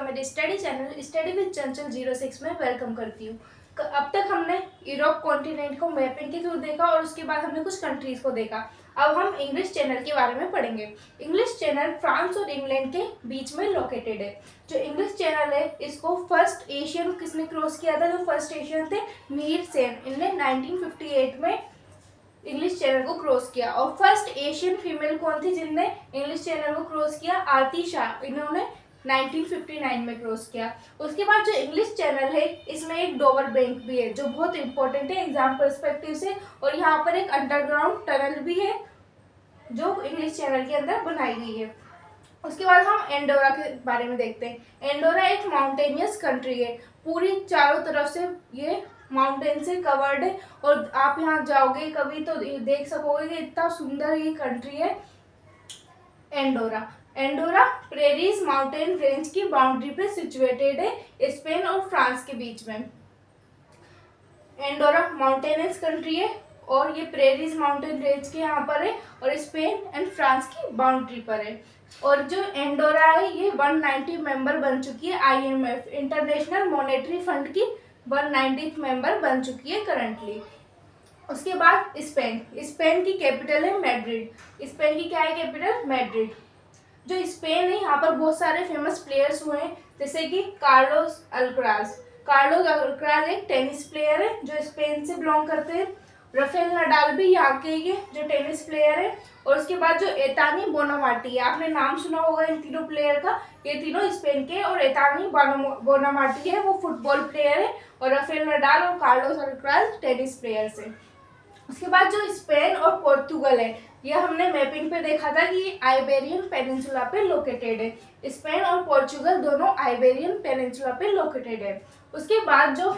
मेरे study channel study with चंचल 06 में welcome करती हूँ। अब तक हमने यूरोप कॉन्टिनेंट को मैपिंग के थ्रू देखा और उसके बाद हमने कुछ कंट्रीज को देखा। अब हम इंग्लिश चैनल के बारे में पढ़ेंगे। इंग्लिश चैनल फ्रांस और इंग्लैंड के बीच में लोकेटेड है। जो इंग्लिश चैनल है इसको फर्स्ट एशियन किसने क्रॉस किया था? जो फर्स्ट एशियन थे मीर सेन, इनने 1958 में इंग्लिश चैनल को क्रॉस किया। और फर्स्ट एशियन फीमेल कौन थी जिनने इंग्लिश चैनल को क्रॉस किया? आरती शाह, इन्होंने 1959 में क्रॉस किया। उसके बाद जो इंग्लिश चैनल है इसमें एक डोवर बैंक भी है जो बहुत इंपॉर्टेंट है एग्जाम पर्सपेक्टिव से, और यहाँ पर एक अंडरग्राउंड टनल भी है जो इंग्लिश चैनल के अंदर बनाई गई है। उसके बाद हम एंडोरा के बारे में देखते हैं। एंडोरा एक माउंटेनियस कंट्री है, पूरी चारों तरफ से ये माउंटेन से कवर्ड है, और आप यहाँ जाओगे कभी तो देख सकोगे कि इतना सुंदर ये कंट्री है Andorra. Andorra prairies mountain range की बाउंड्री पे सिचुएटेड है स्पेन और फ्रांस के बीच में। एंडोरा माउंटेनियस कंट्री है और ये प्रेरीज माउंटेन रेंज के यहाँ पर है और स्पेन एंड फ्रांस की बाउंड्री पर है। और जो एंडोरा है ये 190 मेंबर बन चुकी है, IMF इंटरनेशनल मॉनेटरी फंड की 190th मेंबर बन चुकी है करंटली। उसके बाद स्पेन, स्पेन की कैपिटल है मैड्रिड। स्पेन की क्या है कैपिटल? मैड्रिड। जो स्पेन है यहाँ पर बहुत सारे फेमस प्लेयर्स हुए हैं जैसे कि कार्लोस अल्कराज। कार्लोस अल्कराज एक टेनिस प्लेयर है जो स्पेन से बिलोंग करते हैं। राफेल नडाल भी यहाँ के ही है जो टेनिस प्लेयर है। और उसके बाद जो एतानी बोनामाटी है, आपने नाम सुना होगा इन तीनों प्लेयर का, ये तीनों स्पेन के, और एतानी बोनामाटी है वो फुटबॉल प्लेयर है, और राफेल नडाल और कार्लोस अल्कराज टेनिस प्लेयर्स है। उसके बाद जो स्पेन और पोर्तुगल है ये हमने मैपिंग पे देखा था कि आइबेरियन पेनिनसुला पे लोकेटेड है। स्पेन और पोर्तुगल दोनों आइबेरियन पेनिनसुला पे लोकेटेड है। उसके बाद जो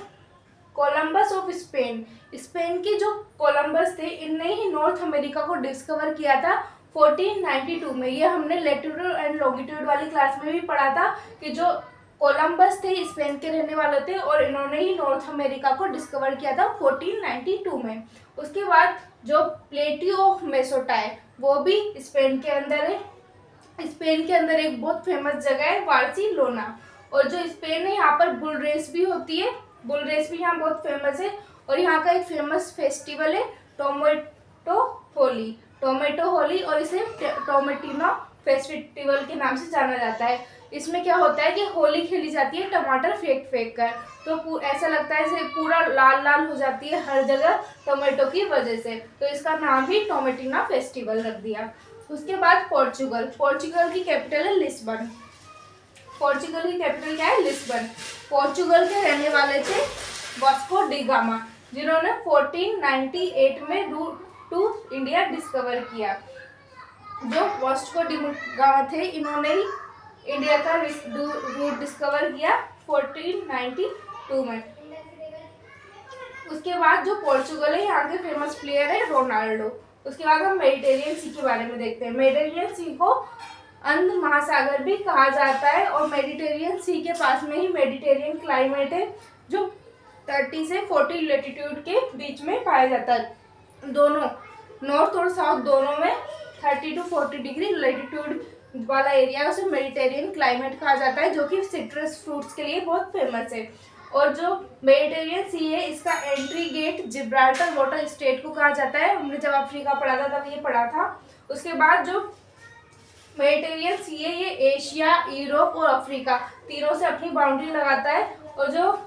कोलंबस ऑफ स्पेन, स्पेन के जो कोलंबस थे इनने ही नॉर्थ अमेरिका को डिस्कवर किया था 1492 में। ये हमने लैटिट्यूड एंड लॉन्गिट्यूड वाली क्लास में भी पढ़ा था कि जो कोलंबस थे स्पेन के रहने वाले थे और इन्होंने ही नॉर्थ अमेरिका को डिस्कवर किया था 1492 में। उसके बाद जो प्लेटियो ऑफ मेसोटा है वो भी स्पेन के अंदर है। स्पेन के अंदर एक बहुत फेमस जगह है बार्सिलोना। और जो स्पेन है यहाँ पर बुल रेस भी होती है, बुल रेस भी यहाँ बहुत फेमस है। और यहाँ का एक फेमस फेस्टिवल है टोमेटो होली, टोमेटो होली, और इसे टोमेटिनो फेस्टिवल के नाम से जाना जाता है। इसमें क्या होता है कि होली खेली जाती है टमाटर फेंक फेंक कर, तो ऐसा लगता है जैसे पूरा लाल लाल हो जाती है हर जगह टोमेटो की वजह से, तो इसका नाम भी टोमेटिना फेस्टिवल रख दिया। उसके बाद पोर्चुगल, पोर्चुगल की कैपिटल है लिस्बन। पोर्चुगल की कैपिटल क्या है? लिस्बन। पोर्चुगल के रहने वाले थे वास्को डी गामा जिन्होंने 1498 में रूट टू इंडिया डिस्कवर किया। जो वास्को डी गामा थे इन्होंने ही इंडिया का रूट डिस्कवर किया 1492 में। उसके बाद जो पोर्चुगल है यहाँ के फेमस प्लेयर है रोनाल्डो। उसके बाद हम मेडिटेरियन सी के बारे में देखते हैं। मेडिटेरियन सी को अंध महासागर भी कहा जाता है और मेडिटेरियन सी के पास में ही मेडिटेरियन क्लाइमेट है जो 30 से 40 लेटीट्यूड के बीच में पाया जाता है। दोनों नॉर्थ और साउथ दोनों में 30 to 40 डिग्री लेटीट्यूड वाला एरिया उसे मेडिटेरियन क्लाइमेट कहा जाता है जो कि सिट्रस फ्रूट्स के लिए बहुत फेमस है। और जो मेडिटेरियन सी है इसका entry gate Gibraltar water strait को कहा जाता है। हमने जब अफ्रीका पढ़ा था तब ये पढ़ा था। उसके बाद जो मेडिटेरियन सी है ये एशिया, यूरोप और अफ्रीका तीनों से अपनी बाउंड्री लगाता है। और जो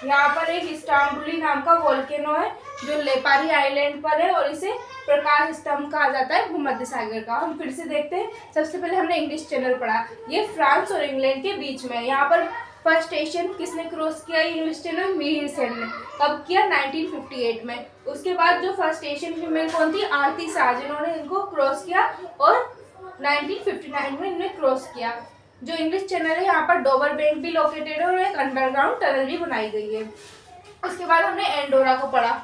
यहाँ पर एक इस्तांबुली नाम का वोल्केनो है जो लेपारी आइलैंड पर है और इसे प्रकाश स्तंभ कहा जाता है भूमध्य सागर का। हम फिर से देखते हैं। सबसे पहले हमने इंग्लिश चैनल पढ़ा, ये फ्रांस और इंग्लैंड के बीच में। यहाँ पर फर्स्ट एशियन किसने क्रॉस किया इंग्लिश चैनल? मीर सेन ने। कब किया? 1958 में। उसके बाद जो फर्स्ट एशियन फीमेल कौन थी? आरती शाह, जिन्होंने इनको क्रॉस किया और 1959 में इन्हें क्रॉस किया। जो इंग्लिश चैनल है यहाँ पर डोवर बैंक भी लोकेटेड है और एक अंडरग्राउंड टनल भी बनाई गई है। उसके बाद हमने एंडोरा को पढ़ा।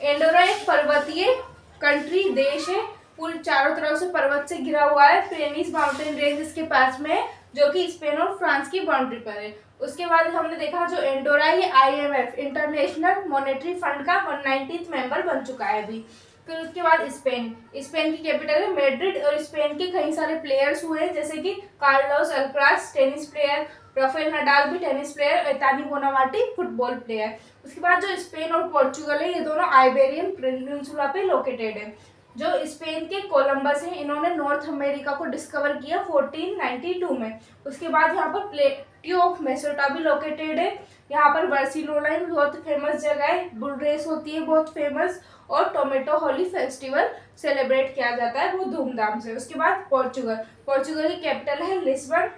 एंडोरा एक पर्वतीय कंट्री देश है, पूरी चारों तरफ से पर्वत से घिरा हुआ है। पेनिस माउंटेन रेंज इसके पास में है जो कि स्पेन और फ्रांस की बाउंड्री पर है। उसके बाद हमने देखा जो एंडोरा ये IMF इंटरनेशनल मॉनेटरी फंड का 190th मेंबर बन चुका है अभी। फिर उसके बाद स्पेन, स्पेन की कैपिटल है मैड्रिड और स्पेन के कई सारे प्लेयर्स हुए हैं जैसे कि Carlos Alcaraz tennis player, Rafael Nadal भी टेनिस प्लेयर, एतानी बोनामाटी फुटबॉल प्लेयर। उसके बाद जो स्पेन और पोर्चुगल है, ये दोनों आइबेरियन पेनिनसुला पे लोकेटेड है। जो स्पेन के कोलंबस हैं, इन्होंने नॉर्थ अमेरिका को डिस्कवर किया 1492 में। उसके बाद यहाँ पर प्लेटियो ऑफ मेसोटा भी लोकेटेड है। यहाँ पर बार्सिलोना में बहुत फेमस जगह है, बुल रेस होती है बहुत फेमस, और टोमेटो होली फेस्टिवल सेलिब्रेट किया जाता है बहुत धूमधाम से। उसके बाद पोर्चुगल की कैपिटल है लिस्बन,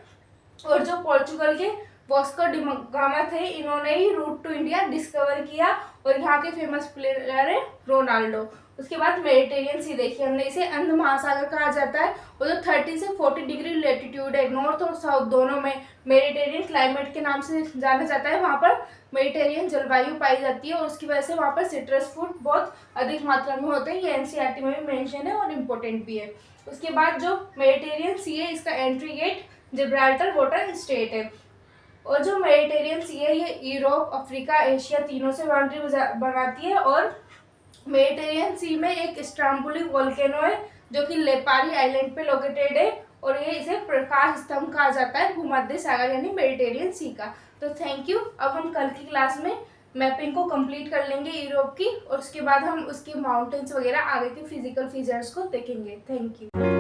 और जो पोर्चुगल के वास्को डी गामा थे, इन्होंने ही रूट टू इंडिया डिस्कवर किया, और यहाँ के फेमस प्लेयर है रोनाल्डो। उसके बाद मेडिटेरियन सी देखिए हमने, इसे अंध महासागर कहा जाता है, और जो 30 से 40 डिग्री लेटीट्यूड है, नॉर्थ और साउथ दोनों में मेडिटेरियन क्लाइमेट के नाम से जाना जाता है। वहाँ पर मेडिटेरियन जलवायु पाई जाती है, और उसकी वजह से वहाँ पर सिट्रस फ्रूट बहुत अधिक मात्रा में होते हैं। ये एनसीईआरटी में भी मेंशन है और इम्पोर्टेंट भी है। उसके बाद जो मेडिटेरियन सी है, इसका entry gate Gibraltar water strait है, और जो मेडिटेरियन सी है ये यूरोप, अफ्रीका, एशिया तीनों से बाउंड्री बनाती है। और मेडिटेरियन सी में एक स्ट्राम्बुली वोल्केनो है जो कि लेपारी आइलैंड पे लोकेटेड है, और ये इसे प्रकाश स्तंभ कहा जाता है भूमध्य सागर यानी मेडिटेरियन सी का। तो थैंक यू। अब हम कल की क्लास में मैपिंग को कंप्लीट कर लेंगे यूरोप की, और उसके बाद हम उसके माउंटेन्स वगैरह आगे के फिजिकल फीचर्स को देखेंगे। Thank you.